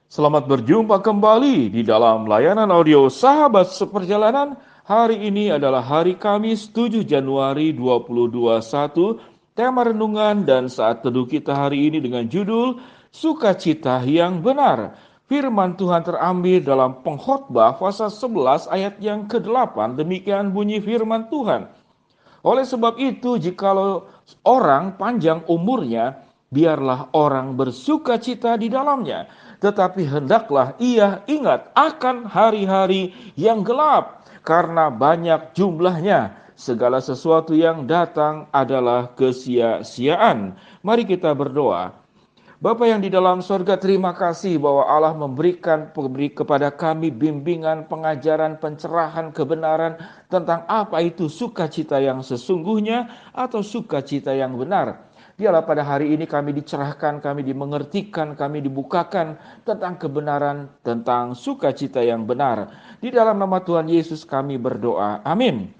Selamat berjumpa kembali di dalam layanan audio Sahabat Seperjalanan. Hari ini adalah hari Kamis 7 Januari 2021. Tema renungan dan saat teduh kita hari ini dengan judul Sukacita yang Benar. Firman Tuhan terambil dalam Pengkhotbah pasal 11 ayat yang ke-8. Demikian bunyi firman Tuhan. Oleh sebab itu, jikalau orang panjang umurnya, biarlah orang bersukacita di dalamnya. Tetapi hendaklah ia ingat akan hari-hari yang gelap, karena banyak jumlahnya. Segala sesuatu yang datang adalah kesia-siaan. Mari kita berdoa. Bapa yang di dalam sorga, terima kasih bahwa Allah memberikan kepada kami bimbingan, pengajaran, pencerahan, kebenaran tentang apa itu sukacita yang sesungguhnya atau sukacita yang benar. Biarlah pada hari ini kami dicerahkan, kami dimengertikan, kami dibukakan tentang kebenaran, tentang sukacita yang benar. Di dalam nama Tuhan Yesus kami berdoa. Amin.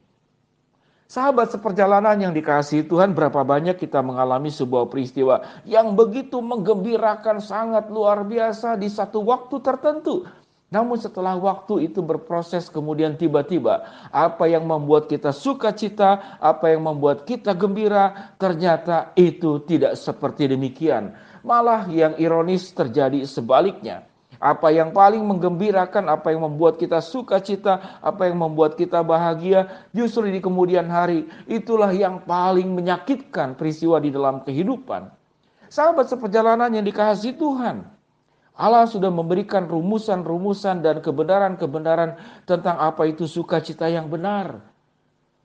Sahabat seperjalanan yang dikasihi Tuhan, berapa banyak kita mengalami sebuah peristiwa yang begitu menggembirakan, sangat luar biasa di satu waktu tertentu. Namun setelah waktu itu berproses, kemudian tiba-tiba apa yang membuat kita sukacita, apa yang membuat kita gembira, ternyata itu tidak seperti demikian. Malah yang ironis terjadi sebaliknya. Apa yang paling menggembirakan, apa yang membuat kita sukacita, apa yang membuat kita bahagia, justru di kemudian hari itulah yang paling menyakitkan peristiwa di dalam kehidupan. Sahabat seperjalanan yang dikasihi Tuhan, Allah sudah memberikan rumusan-rumusan dan kebenaran-kebenaran tentang apa itu sukacita yang benar.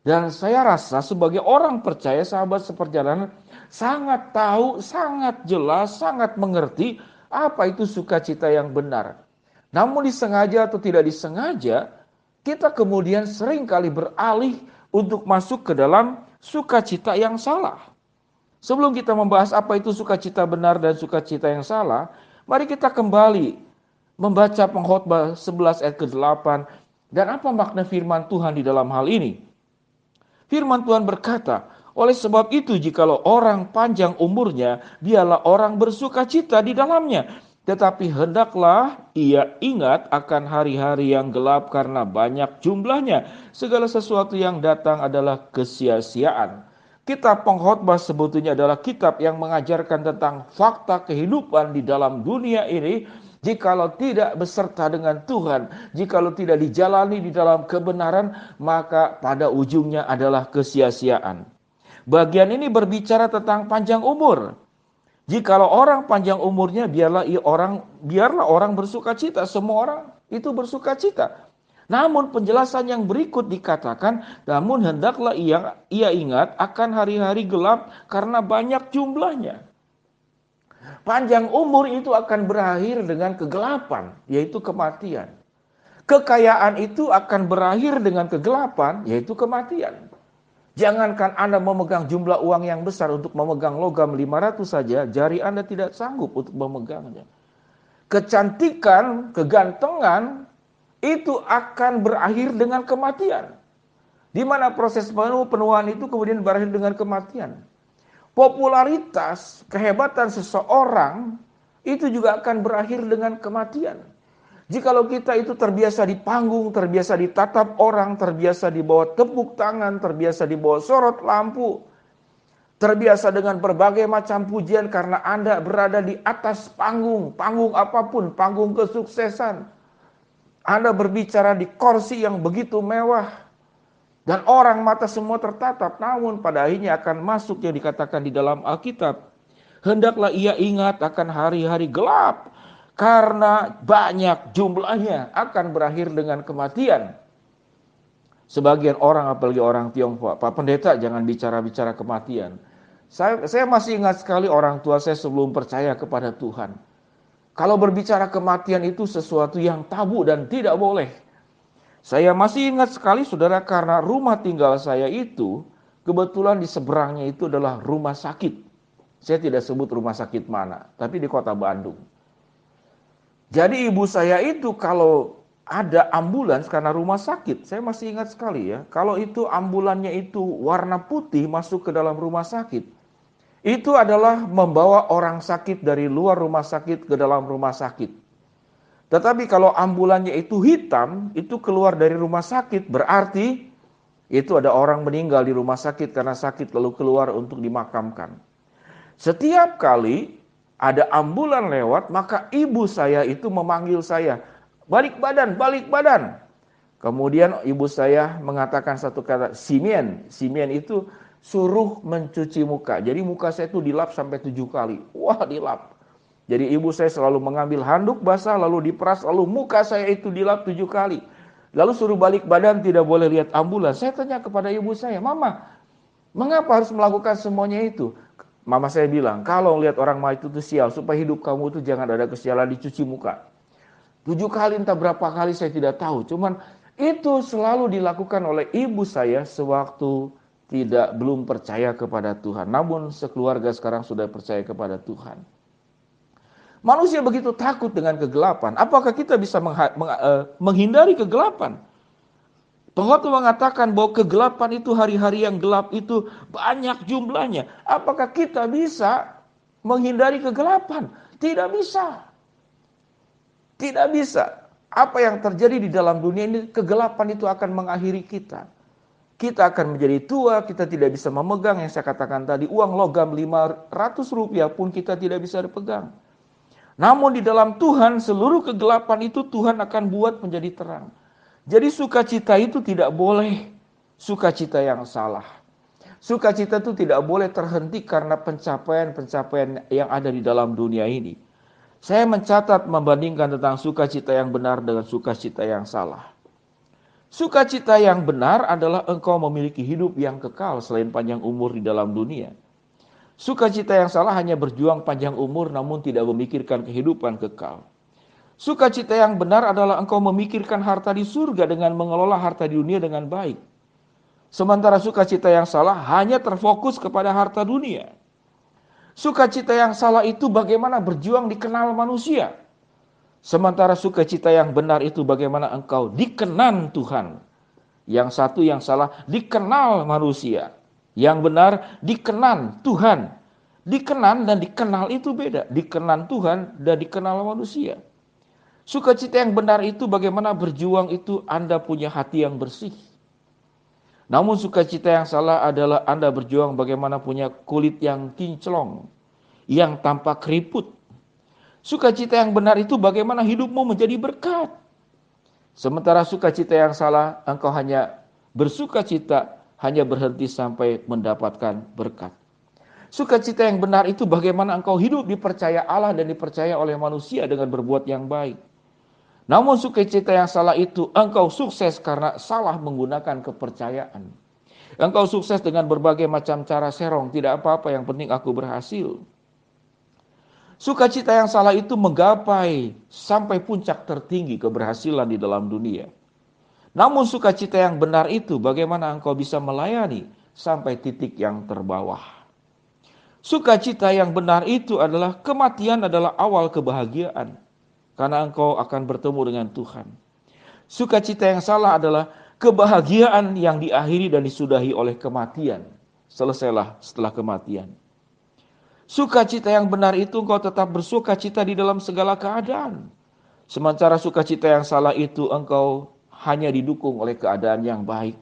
Dan saya rasa sebagai orang percaya, sahabat seperjalanan sangat tahu, sangat jelas, sangat mengerti apa itu sukacita yang benar. Namun disengaja atau tidak disengaja, kita kemudian seringkali beralih untuk masuk ke dalam sukacita yang salah. Sebelum kita membahas apa itu sukacita benar dan sukacita yang salah, mari kita kembali membaca Pengkhotbah 11 ayat ke-8 dan apa makna firman Tuhan di dalam hal ini. Firman Tuhan berkata, oleh sebab itu jikalau orang panjang umurnya, biarlah orang bersukacita di dalamnya. Tetapi hendaklah ia ingat akan hari-hari yang gelap karena banyak jumlahnya. Segala sesuatu yang datang adalah kesia-siaan. Kitab Pengkhotbah sebetulnya adalah kitab yang mengajarkan tentang fakta kehidupan di dalam dunia ini. Jikalau tidak beserta dengan Tuhan, jikalau tidak dijalani di dalam kebenaran, maka pada ujungnya adalah kesia-siaan. Bagian ini berbicara tentang panjang umur. Jikalau orang panjang umurnya, biarlah orang bersukacita. Semua orang itu bersukacita. Namun penjelasan yang berikut dikatakan, namun hendaklah ia ingat akan hari-hari gelap karena banyak jumlahnya. Panjang umur itu akan berakhir dengan kegelapan, yaitu kematian. Kekayaan itu akan berakhir dengan kegelapan, yaitu kematian. Jangankan Anda memegang jumlah uang yang besar, untuk memegang logam 500 saja, jari Anda tidak sanggup untuk memegangnya. Kecantikan, kegantengan, itu akan berakhir dengan kematian. Di mana proses penuaan itu kemudian berakhir dengan kematian. Popularitas, kehebatan seseorang itu juga akan berakhir dengan kematian. Jikalau kita itu terbiasa di panggung, terbiasa ditatap orang, terbiasa dibawa tepuk tangan, terbiasa dibawa sorot lampu, terbiasa dengan berbagai macam pujian karena Anda berada di atas panggung, panggung apapun, panggung kesuksesan. Anda berbicara di kursi yang begitu mewah, dan orang mata semua tertatap, namun pada akhirnya akan masuk yang dikatakan di dalam Alkitab. Hendaklah ia ingat akan hari-hari gelap, karena banyak jumlahnya akan berakhir dengan kematian. Sebagian orang, apalagi orang Tionghoa, Pak Pendeta jangan bicara-bicara kematian. Saya masih ingat sekali orang tua saya sebelum percaya kepada Tuhan. Kalau berbicara kematian itu sesuatu yang tabu dan tidak boleh. Saya masih ingat sekali saudara, karena rumah tinggal saya itu kebetulan di seberangnya itu adalah rumah sakit. Saya tidak sebut rumah sakit mana, tapi di kota Bandung. Jadi ibu saya itu kalau ada ambulans karena rumah sakit, saya masih ingat sekali ya, kalau itu ambulannya itu warna putih masuk ke dalam rumah sakit, itu adalah membawa orang sakit dari luar rumah sakit ke dalam rumah sakit. Tetapi kalau ambulannya itu hitam, itu keluar dari rumah sakit, berarti itu ada orang meninggal di rumah sakit karena sakit lalu keluar untuk dimakamkan. Setiap kali ada ambulan lewat, maka ibu saya itu memanggil saya, balik badan, balik badan. Kemudian ibu saya mengatakan satu kata, Simeon. Simeon itu suruh mencuci muka. Jadi muka saya itu dilap sampai 7 kali. Wah, dilap. Jadi ibu saya selalu mengambil handuk basah, lalu diperas, lalu muka saya itu dilap 7 kali. Lalu suruh balik badan, tidak boleh lihat ambulans. Saya tanya kepada ibu saya, Mama, mengapa harus melakukan semuanya itu? Mama saya bilang, kalau lihat orang mati itu sial, supaya hidup kamu itu jangan ada kesialan, dicuci muka. 7 kali entah berapa kali saya tidak tahu. Cuman itu selalu dilakukan oleh ibu saya sewaktu belum percaya kepada Tuhan. Namun sekeluarga sekarang sudah percaya kepada Tuhan. Manusia begitu takut dengan kegelapan. Apakah kita bisa menghindari kegelapan? Pengkhotbah mengatakan bahwa kegelapan itu, hari-hari yang gelap itu banyak jumlahnya. Apakah kita bisa menghindari kegelapan? Tidak bisa. Tidak bisa. Apa yang terjadi di dalam dunia ini, kegelapan itu akan mengakhiri kita. Kita akan menjadi tua, kita tidak bisa memegang yang saya katakan tadi, uang logam 500 rupiah pun kita tidak bisa dipegang. Namun di dalam Tuhan, seluruh kegelapan itu Tuhan akan buat menjadi terang. Jadi sukacita itu tidak boleh sukacita yang salah. Sukacita itu tidak boleh terhenti karena pencapaian-pencapaian yang ada di dalam dunia ini. Saya mencatat membandingkan tentang sukacita yang benar dengan sukacita yang salah. Sukacita yang benar adalah engkau memiliki hidup yang kekal selain panjang umur di dalam dunia. Sukacita yang salah hanya berjuang panjang umur namun tidak memikirkan kehidupan kekal. Sukacita yang benar adalah engkau memikirkan harta di surga dengan mengelola harta di dunia dengan baik. Sementara sukacita yang salah hanya terfokus kepada harta dunia. Sukacita yang salah itu bagaimana berjuang dikenal manusia. Sementara sukacita yang benar itu bagaimana engkau dikenan Tuhan. Yang satu yang salah dikenal manusia. Yang benar dikenan Tuhan. Dikenan dan dikenal itu beda. Dikenan Tuhan dan dikenal manusia. Sukacita yang benar itu bagaimana berjuang itu Anda punya hati yang bersih. Namun sukacita yang salah adalah Anda berjuang bagaimana punya kulit yang kinclong, yang tampak keriput. Sukacita yang benar itu bagaimana hidupmu menjadi berkat. Sementara sukacita yang salah, engkau hanya bersukacita, hanya berhenti sampai mendapatkan berkat. Sukacita yang benar itu bagaimana engkau hidup dipercaya Allah dan dipercaya oleh manusia dengan berbuat yang baik. Namun sukacita yang salah itu engkau sukses karena salah menggunakan kepercayaan. Engkau sukses dengan berbagai macam cara serong, tidak apa-apa yang penting aku berhasil. Sukacita yang salah itu menggapai sampai puncak tertinggi keberhasilan di dalam dunia. Namun sukacita yang benar itu bagaimana engkau bisa melayani sampai titik yang terbawah. Sukacita yang benar itu adalah kematian adalah awal kebahagiaan. Karena engkau akan bertemu dengan Tuhan. Sukacita yang salah adalah kebahagiaan yang diakhiri dan disudahi oleh kematian. Selesailah setelah kematian. Sukacita yang benar itu engkau tetap bersukacita di dalam segala keadaan. Sementara sukacita yang salah itu engkau hanya didukung oleh keadaan yang baik.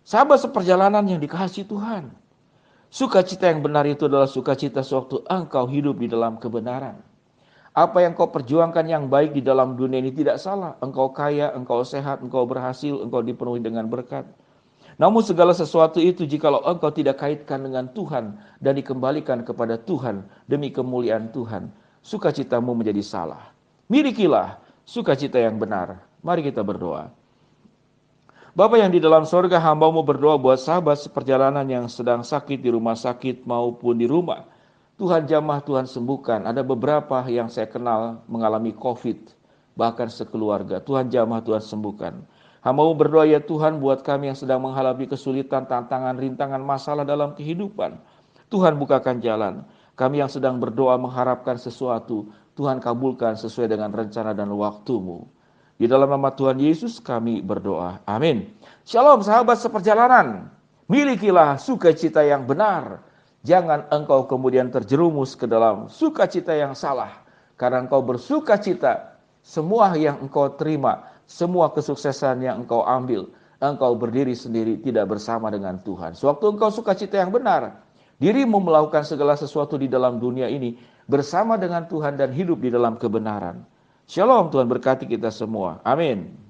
Sahabat seperjalanan yang dikasihi Tuhan. Sukacita yang benar itu adalah sukacita sewaktu engkau hidup di dalam kebenaran. Apa yang kau perjuangkan yang baik di dalam dunia ini tidak salah. Engkau kaya, engkau sehat, engkau berhasil, engkau dipenuhi dengan berkat. Namun segala sesuatu itu jikalau engkau tidak kaitkan dengan Tuhan dan dikembalikan kepada Tuhan demi kemuliaan Tuhan, sukacitamu menjadi salah. Milikilah sukacita yang benar. Mari kita berdoa. Bapa yang di dalam sorga, hamba-Mu berdoa buat sahabat seperjalanan yang sedang sakit di rumah sakit maupun di rumah. Tuhan jamah, Tuhan sembuhkan. Ada beberapa yang saya kenal mengalami COVID, bahkan sekeluarga. Tuhan jamah, Tuhan sembuhkan. Hamba-Mu berdoa ya Tuhan buat kami yang sedang menghadapi kesulitan, tantangan, rintangan, masalah dalam kehidupan. Tuhan bukakan jalan. Kami yang sedang berdoa mengharapkan sesuatu, Tuhan kabulkan sesuai dengan rencana dan waktu-Mu. Di dalam nama Tuhan Yesus kami berdoa. Amin. Shalom sahabat seperjalanan. Milikilah sukacita yang benar. Jangan engkau kemudian terjerumus ke dalam sukacita yang salah. Karena engkau bersuka cita, semua yang engkau terima, semua kesuksesan yang engkau ambil, engkau berdiri sendiri tidak bersama dengan Tuhan. Sewaktu engkau sukacita yang benar, dirimu melakukan segala sesuatu di dalam dunia ini bersama dengan Tuhan dan hidup di dalam kebenaran. Shalom, Tuhan berkati kita semua. Amin.